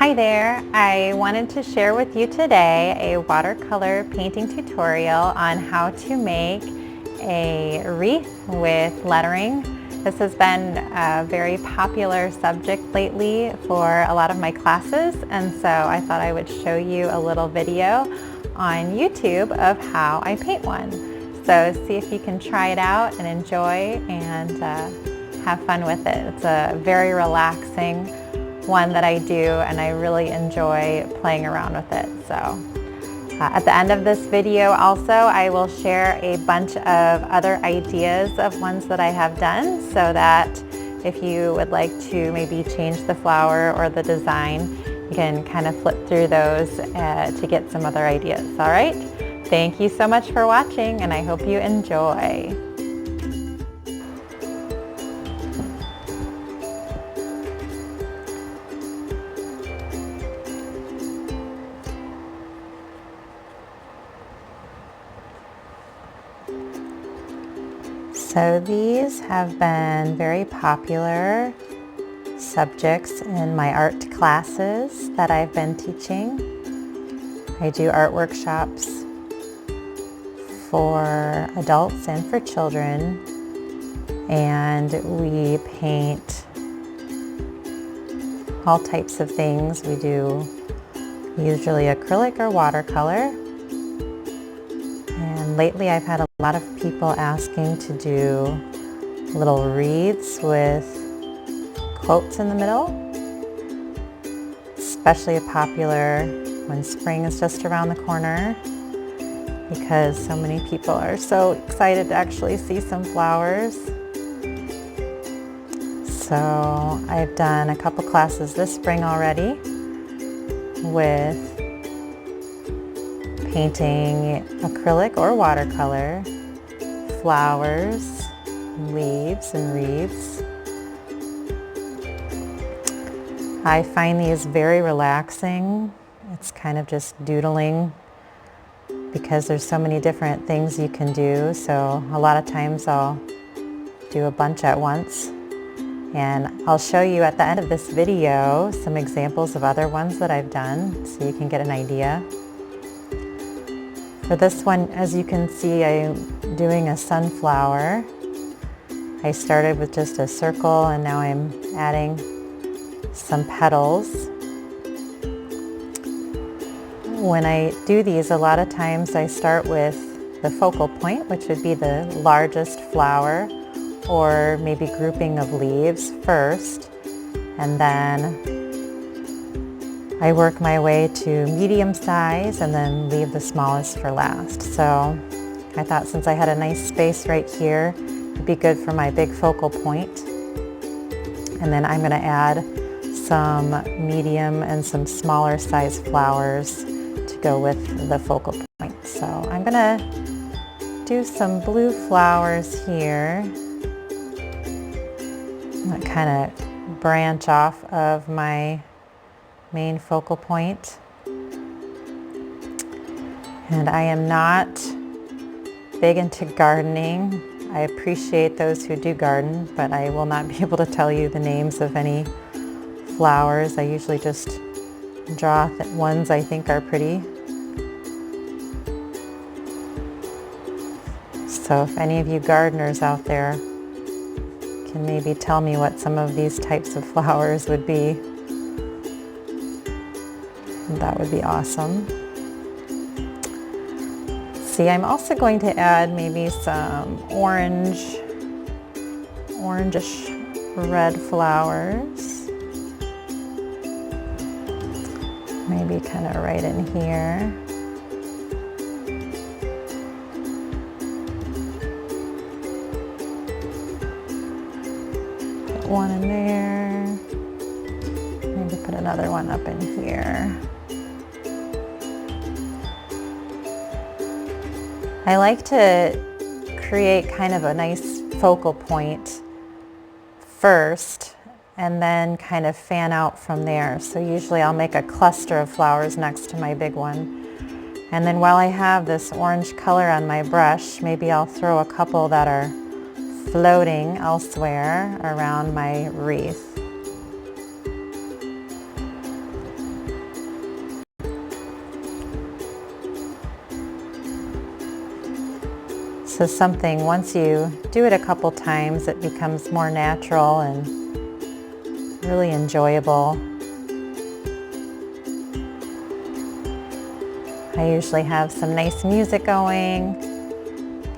Hi there, I wanted to share with you today a watercolor painting tutorial on how to make a wreath with lettering. This has been a very popular subject lately for a lot of my classes, and so I thought I would show you a little video on YouTube of how I paint one. So see if you can try it out and enjoy and have fun with it. It's a very relaxing one that I do, and I really enjoy playing around with it. So at the end of this video also, I will share a bunch of other ideas of ones that I have done, so that if you would like to maybe change the flower or the design, you can kind of flip through those to get some other ideas. All right? Thank you so much for watching, and I hope you enjoy. So these have been very popular subjects in my art classes that I've been teaching. I do art workshops for adults and for children, and we paint all types of things. We do usually acrylic or watercolor. And lately I've had a lot of people asking to do little wreaths with quotes in the middle. Especially popular when spring is just around the corner, because so many people are so excited to actually see some flowers. So I've done a couple classes this spring already with painting acrylic or watercolor, flowers, leaves, and wreaths. I find these very relaxing. It's kind of just doodling because there's so many different things you can do. So a lot of times I'll do a bunch at once. And I'll show you at the end of this video some examples of other ones that I've done so you can get an idea. For this one, as you can see, I'm doing a sunflower. I started with just a circle, and now I'm adding some petals. When I do these, a lot of times I start with the focal point, which would be the largest flower, or maybe grouping of leaves first, and then I work my way to medium size and then leave the smallest for last. So I thought since I had a nice space right here, it'd be good for my big focal point. And then I'm going to add some medium and some smaller size flowers to go with the focal point. So I'm going to do some blue flowers here that kind of branch off of my main focal point. And I am not big into gardening. I appreciate those who do garden, but I will not be able to tell you the names of any flowers. I usually just draw ones I think are pretty. So if any of you gardeners out there can maybe tell me what some of these types of flowers would be, that would be awesome. See, I'm also going to add maybe some orangish red flowers. Maybe kind of right in here. Put one in there. Maybe put another one up in here. I like to create kind of a nice focal point first and then kind of fan out from there. So usually I'll make a cluster of flowers next to my big one. And then while I have this orange color on my brush, maybe I'll throw a couple that are floating elsewhere around my wreath. is something, once you do it a couple times, it becomes more natural and really enjoyable. I usually have some nice music going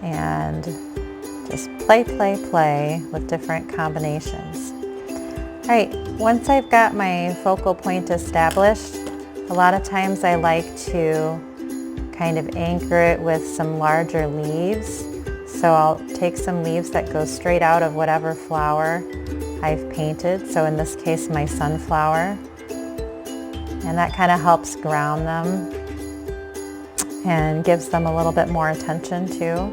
and just play with different combinations. All right, once I've got my focal point established, a lot of times I like to kind of anchor it with some larger leaves. So I'll take some leaves that go straight out of whatever flower I've painted. So in this case, my sunflower. And that kind of helps ground them and gives them a little bit more attention too.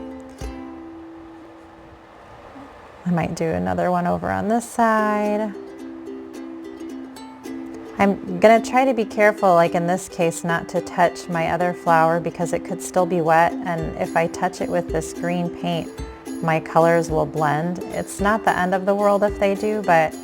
I might do another one over on this side. I'm gonna try to be careful, like in this case, not to touch my other flower because it could still be wet, and if I touch it with this green paint, my colors will blend. It's not the end of the world if they do, but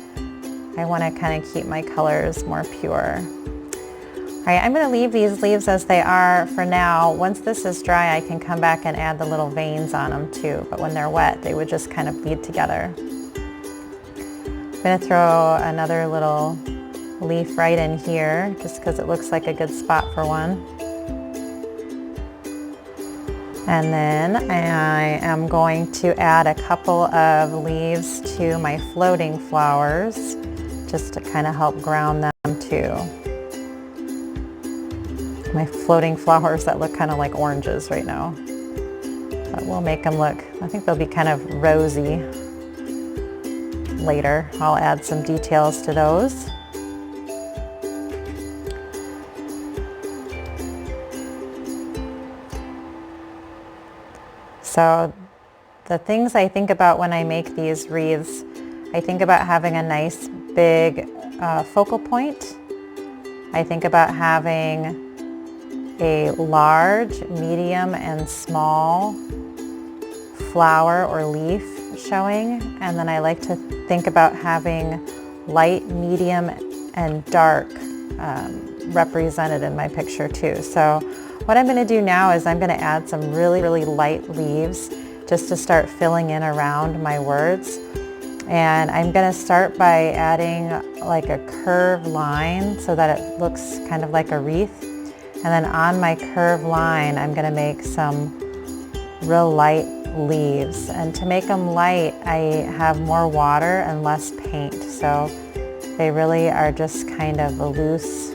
I wanna kind of keep my colors more pure. All right, I'm gonna leave these leaves as they are for now. Once this is dry, I can come back and add the little veins on them too, but when they're wet, they would just kind of bleed together. I'm gonna throw another little leaf right in here, just because it looks like a good spot for one. And then I am going to add a couple of leaves to my floating flowers, just to kind of help ground them too. My floating flowers that look kind of like oranges right now. But we'll make them look, I think they'll be kind of rosy later. I'll add some details to those. So the things I think about when I make these wreaths, I think about having a nice big focal point. I think about having a large, medium, and small flower or leaf showing. And then I like to think about having light, medium, and dark represented in my picture too. So what I'm going to do now is I'm going to add some really light leaves just to start filling in around my words. And I'm going to start by adding like a curved line so that it looks kind of like a wreath. And then on my curved line, I'm going to make some real light leaves. And to make them light, I have more water and less paint. So they really are just kind of a loose,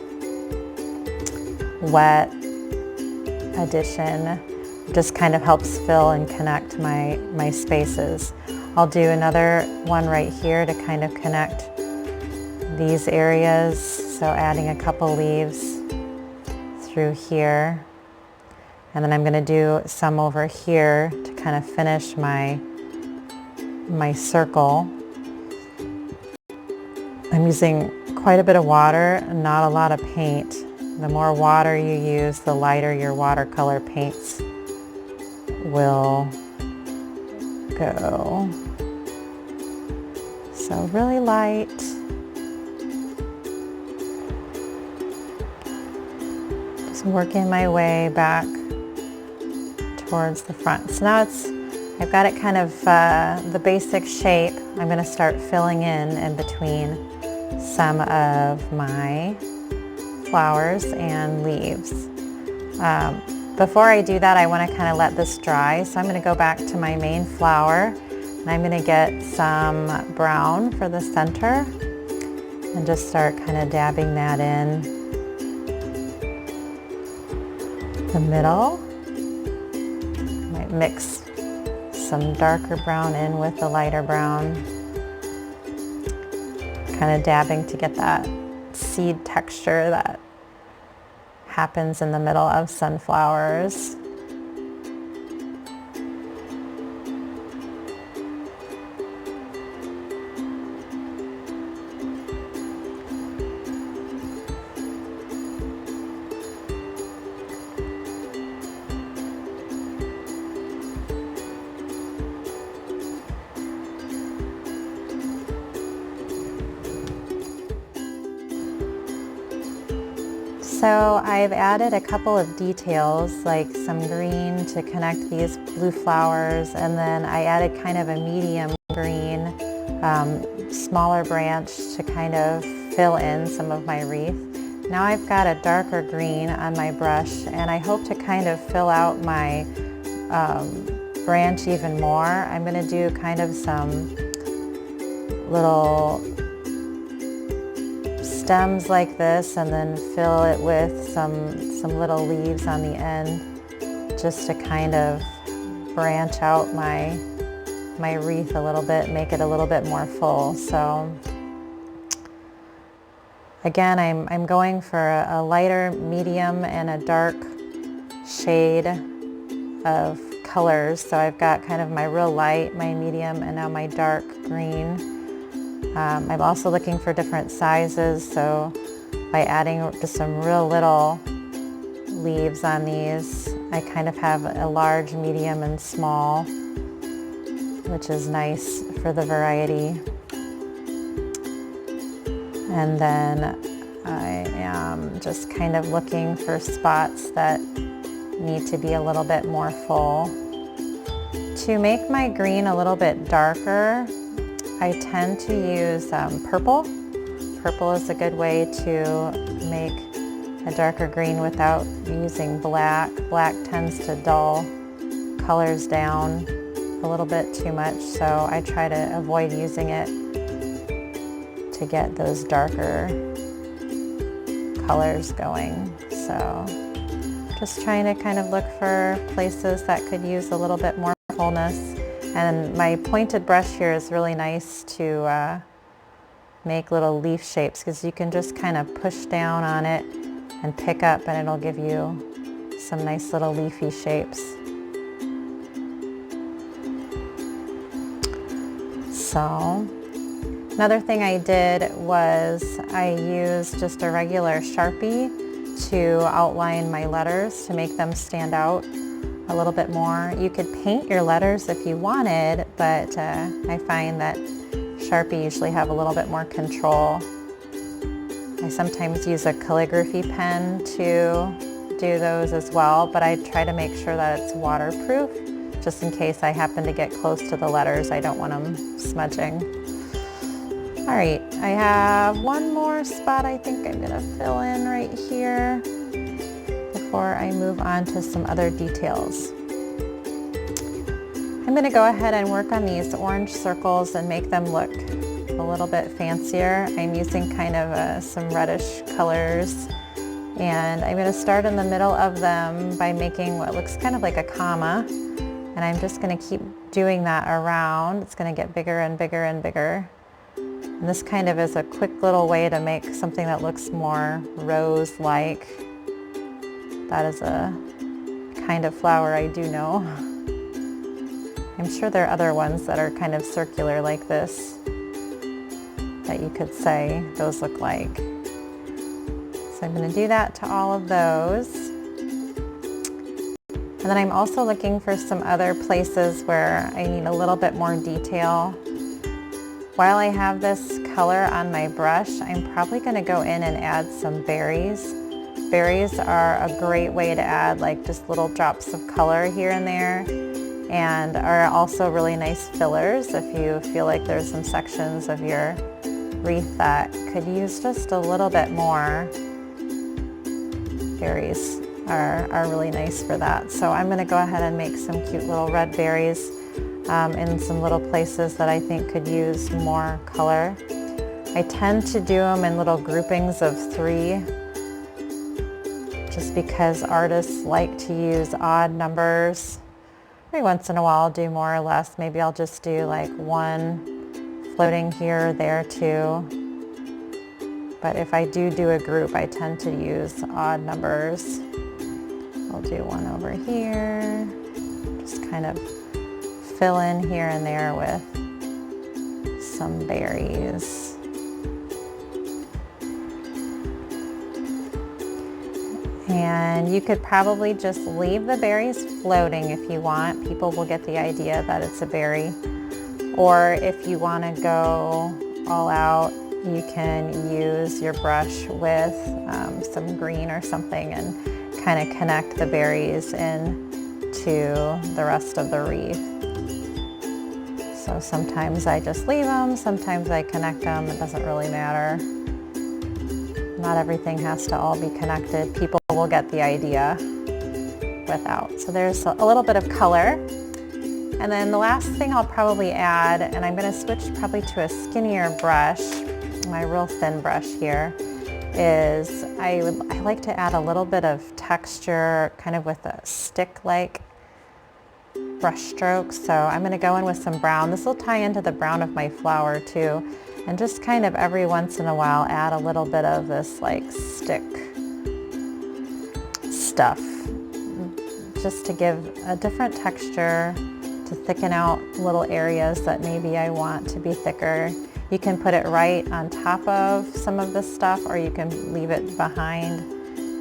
wet addition. Just kind of helps fill and connect my spaces. I'll do another one right here to kind of connect these areas. So adding a couple leaves through here. And then I'm going to do some over here to kind of finish my circle. I'm using quite a bit of water and not a lot of paint. The more water you use, the lighter your watercolor paints will go. So really light. Just working my way back towards the front. So now I've got it kind of the basic shape. I'm going to start filling in between some of my flowers and leaves. Before I do that, I want to kind of let this dry. So I'm going to go back to my main flower and I'm going to get some brown for the center and just start kind of dabbing that in the middle. I might mix some darker brown in with the lighter brown. Kind of dabbing to get that seed texture that happens in the middle of sunflowers. So I've added a couple of details, like some green to connect these blue flowers, and then I added kind of a medium green, smaller branch to kind of fill in some of my wreath. Now I've got a darker green on my brush, and I hope to kind of fill out my branch even more. I'm going to do kind of some little stems like this, and then fill it with some little leaves on the end, just to kind of branch out my wreath a little bit, make it a little bit more full. So again, I'm going for a lighter medium and a dark shade of colors. So I've got kind of my real light, my medium, and now my dark green. I'm also looking for different sizes, so by adding just some real little leaves on these, I kind of have a large, medium, and small, which is nice for the variety. And then I am just kind of looking for spots that need to be a little bit more full. To make my green a little bit darker, I tend to use purple. Purple is a good way to make a darker green without using black. Black tends to dull colors down a little bit too much, so I try to avoid using it to get those darker colors going. So just trying to kind of look for places that could use a little bit more fullness. And my pointed brush here is really nice to make little leaf shapes, because you can just kind of push down on it and pick up, and it'll give you some nice little leafy shapes. So another thing I did was I used just a regular Sharpie to outline my letters to make them stand out a little bit more. You could paint your letters if you wanted, but I find that Sharpie usually have a little bit more control. I sometimes use a calligraphy pen to do those as well, but I try to make sure that it's waterproof, just in case I happen to get close to the letters. I don't want them smudging. All right, I have one more spot I think I'm gonna fill in right here before I move on to some other details. I'm going to go ahead and work on these orange circles and make them look a little bit fancier. I'm using kind of some reddish colors, and I'm going to start in the middle of them by making what looks kind of like a comma, and I'm just going to keep doing that around. It's going to get bigger and bigger and bigger. And this kind of is a quick little way to make something that looks more rose-like. That is a kind of flower I do know. I'm sure there are other ones that are kind of circular like this that you could say those look like. So I'm going to do that to all of those. And then I'm also looking for some other places where I need a little bit more detail. While I have this color on my brush, I'm probably going to go in and add some berries. Berries are a great way to add like just little drops of color here and there, and are also really nice fillers if you feel like there's some sections of your wreath that could use just a little bit more. Berries are really nice for that. So I'm going to go ahead and make some cute little red berries in some little places that I think could use more color. I tend to do them in little groupings of 3, just because artists like to use odd numbers. Every once in a while I'll do more or less. Maybe I'll just do like 1 floating here or there too. But if I do a group, I tend to use odd numbers. I'll do 1 over here. Just kind of fill in here and there with some berries. And you could probably just leave the berries floating if you want. People will get the idea that it's a berry. Or if you want to go all out, you can use your brush with some green or something and kind of connect the berries into the rest of the wreath. So sometimes I just leave them, sometimes I connect them, it doesn't really matter. Not everything has to all be connected. People will get the idea without. So there's a little bit of color. And then the last thing I'll probably add, and I'm going to switch probably to a skinnier brush, my real thin brush here, is I like to add a little bit of texture kind of with a stick-like brush strokes. So I'm going to go in with some brown. This will tie into the brown of my flower too. And just kind of every once in a while add a little bit of this like stick stuff, just to give a different texture, to thicken out little areas that maybe I want to be thicker. You can put it right on top of some of this stuff, or you can leave it behind.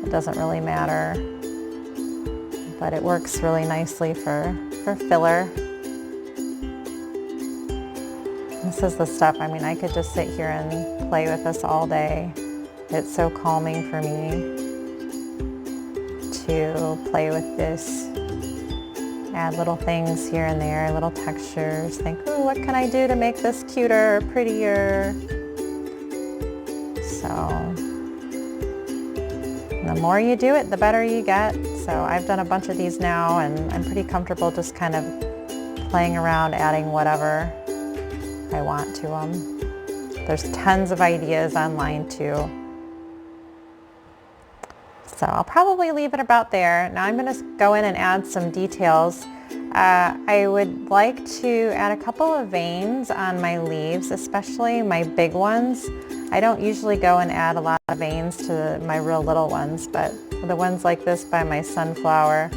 It doesn't really matter, but it works really nicely for filler. This is the stuff, I mean, I could just sit here and play with this all day. It's so calming for me to play with this. Add little things here and there, little textures. Think, oh, what can I do to make this cuter, prettier? So, the more you do it, the better you get. So I've done a bunch of these now, and I'm pretty comfortable just kind of playing around, adding whatever I want to them. There's tons of ideas online too. So I'll probably leave it about there. Now I'm going to go in and add some details. I would like to add a couple of veins on my leaves, especially my big ones. I don't usually go and add a lot of veins to my real little ones, but the ones like this by my sunflower,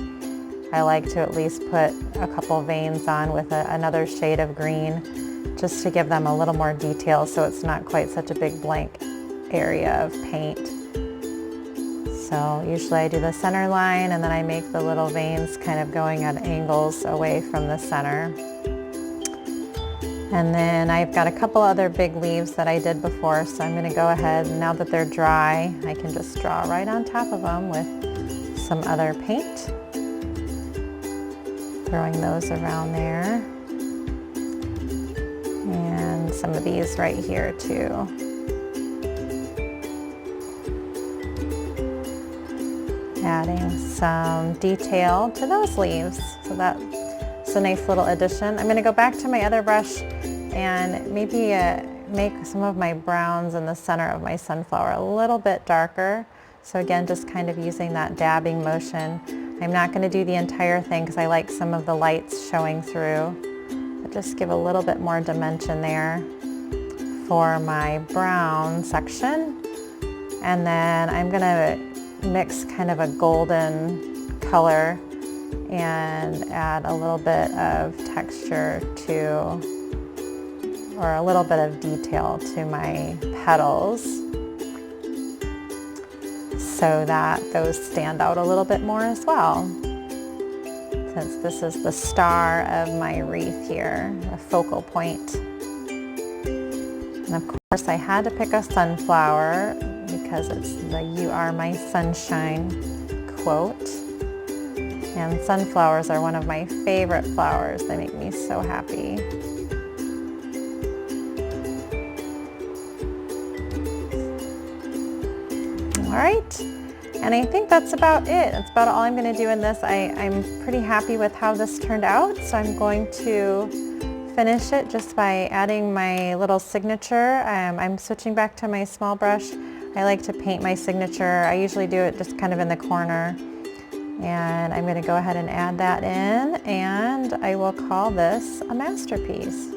I like to at least put a couple veins on with another shade of green, just to give them a little more detail so it's not quite such a big blank area of paint. So usually I do the center line and then I make the little veins kind of going at angles away from the center. And then I've got a couple other big leaves that I did before, so I'm going to go ahead, now that they're dry, I can just draw right on top of them with some other paint. Throwing those around there. And some of these right here too. Adding some detail to those leaves. So that's a nice little addition. I'm going to go back to my other brush and maybe make some of my browns in the center of my sunflower a little bit darker. So again, just kind of using that dabbing motion. I'm not going to do the entire thing because I like some of the lights showing through. But just give a little bit more dimension there for my brown section. And then I'm going to mix kind of a golden color and add a little bit of texture to, or a little bit of detail to my petals so that those stand out a little bit more as well. Since this is the star of my wreath here, the focal point. And of course I had to pick a sunflower because it's the "You are my sunshine" quote. And sunflowers are one of my favorite flowers. They make me so happy. All right, and I think that's about it. That's about all I'm going to do in this. I'm pretty happy with how this turned out, so I'm going to finish it just by adding my little signature. I'm switching back to my small brush. I like to paint my signature. I usually do it just kind of in the corner. And I'm going to go ahead and add that in, and I will call this a masterpiece.